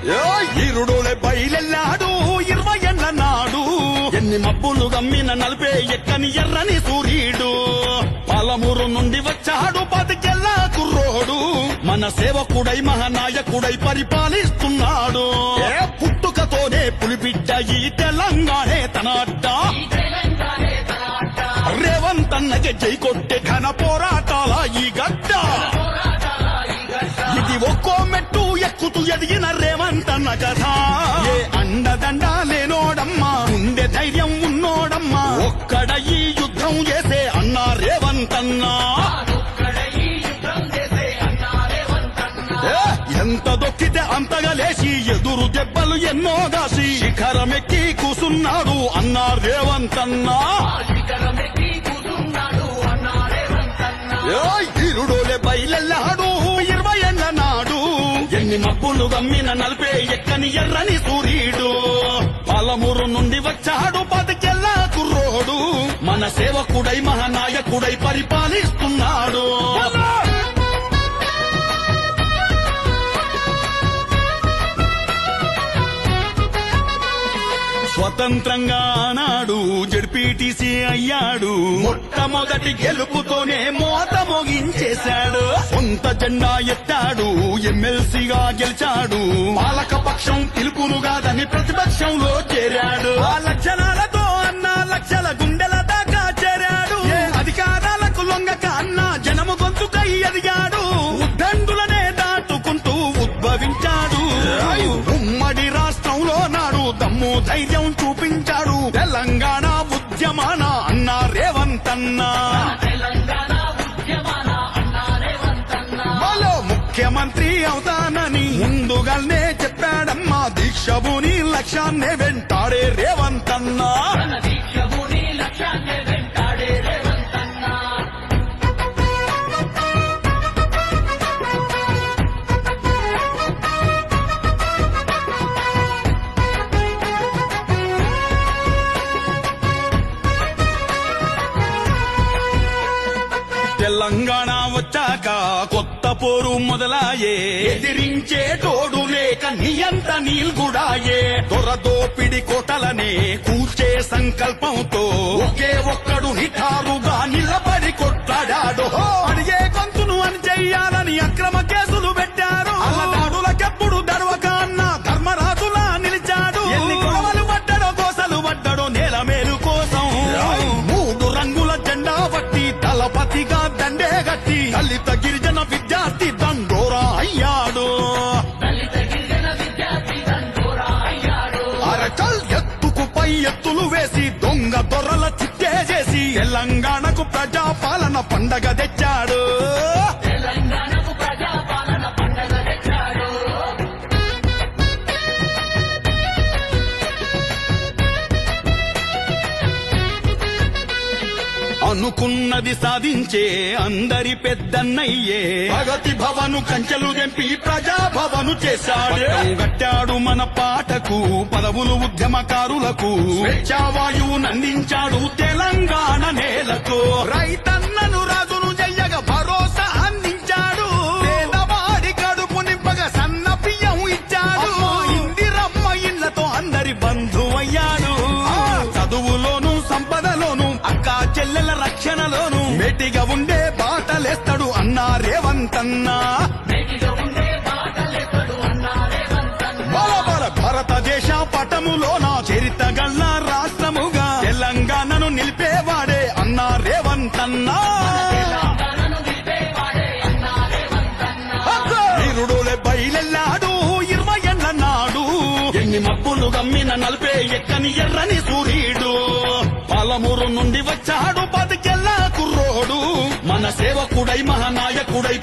ఈరుడోలే బయలెల్లాడు 20 ఏళ్ల నాడు ఎన్ని మబ్బులు గమ్మిన నలిపే ఎక్కని ఎర్రని సూర్యుడు పాలమూరు నుండి వచ్చాడు 10 ఏళ్ల కుర్రోడు మన సేవకుడై మహానాయకుడై పరిపాలిస్తున్నాడు పుట్టుకతోనే పులిబిడ్డ ఈ తెలంగాణే తన అడ్డ రేవంత్ అన్నకి జై కొట్టే ఘన పోరాటాల ఈ గడ్డ ఇది ఒక్కో మెట్టు ఎక్కుతూ ఎదిగిన రేవంత్ అన్న కథ ఏ అండదండ లేనోడమ్మా ఉండే ధైర్యం ఉన్నోడమ్మా ఒక్కడ ఈ యుద్ధం చేసే అన్నా రేవంత్ అన్నా ఎంత దొక్కితే అంతగా లేచి ఎదురు దెబ్బలు ఎన్నో దాసి శిఖరమెక్కి కూసున్నాడు అన్నా రేవంత్ అన్నా ఈరుడోలే బయలెల్లాడు 20 ఏళ్ల నాడు ఎన్ని మబ్బులు గమ్మిన నలిపే ఎక్కని ఎర్రని సూర్యుడు పాలమూరు నుండి వచ్చాడు 10 ఏళ్ల కుర్రోడు మన సేవకుడై మహానాయకుడై పరిపాలిస్తున్నాడు స్వతంత్రంగా ఆనాడు జడ్పీటీసీ అయ్యాడు మొట్టమొదటి గెలుపుతోనే మోత మోగించేశాడు సొంత జెండా ఎత్తాడు ఎమ్మెల్సీగా గెలిచాడు పాలక పక్షం పిలుపునుగాదని ప్రతిపక్షంలో చేరాడు ఆ లక్షణాలతో అన్న లక్షల గుండెల దాకా చేరాడు అధికారాలకు లొంగక అన్న జనము గొంతుకై ఎదిగాడు ఉద్దండులనే దాటుకుంటూ ఉద్భవించాడు ఉమ్మడి రాష్ట్రంలో నాడు దమ్ము ధైర్యం చూపించాడు తెలంగాణ ఉద్యమాన అన్న రేవంత్ అన్నా వాళ్ళు ముఖ్యమంత్రి అవుతానని ముందుగానే చెప్పాడమ్మా దీక్షభూని లక్ష్యాన్నే వెంటాడే రేవంత్ అన్నా తెలంగాణ వచ్చాక కొత్త పోరు మొదలాయే ఎదిరించే తోడు లేక నియంత నీల్గుడాయే దొరదోపిడి కోటలనే కూల్చే సంకల్పంతో ఒకే ఒక్కడు నిఠారుగా నిలబడి కొట్లాడాడు అడిగే గొంతును అని చెయ్యాలని అక్రమ కేసులు పెట్టారు అల్లదాడులకెప్పుడు దర్వక అన్న ధర్మరాజులా నిలిచాడు ఎన్ని గొడవలు పడ్డాడో కోసలు పడ్డాడో నేల మేలు కోసం 3 రంగుల జెండా పట్టి దళపతిగా దండే గట్టి దళిత గిరిజన విద్యార్థి దండోరా అయ్యాడు అరచల్ ఎత్తుకు పై ఎత్తులు వేసి దొంగ దొరల చిట్టే చేసి తెలంగాణకు ప్రజాపాలన పండగ తెచ్చాడు అనుకున్నది సాధించే అందరి పెద్దన్నయ్యే ప్రగతి భవను కంచెలు తెంపి ప్రజాభవను చేశాడు కట్టాడు మన పాటకు పదవులు ఉద్యమకారులకు స్వేచ్ఛావాయువు నందించాడు తెలంగాణ నేలకు రైతన్నను రాజును జయ్యగా భరోసా అందించాడు పేదవాడి కడుపు నింపగా సన్న బియ్యం ఇచ్చాడు ఇందిరమ్మ ఇళ్లతో అందరి బంధువయ్యాడు చదువులోను సంపదలోను అక్క చెల్లెల రక్షణలోను మేటిగా ఉండే బాటలేస్తాడు అన్నా రేవంత్ అన్నా భారతదేశ పటములోన చరితగల్ల రాష్ట్రముగా తెలంగాణను నిలిపేవాడే అన్నా రేవంత్ అన్నా వీరుడోలే బయలెల్లాడు 20 ఏళ్ల నాడు ఎన్ని మబ్బులు గమ్మిన నలిపే ఎక్కని ఎర్రని సూర్యుడు పాలమూరు నుండి వచ్చాడు 10 ఏళ్ల కుర్రోడు మన సేవకుడై మహానాయకుడై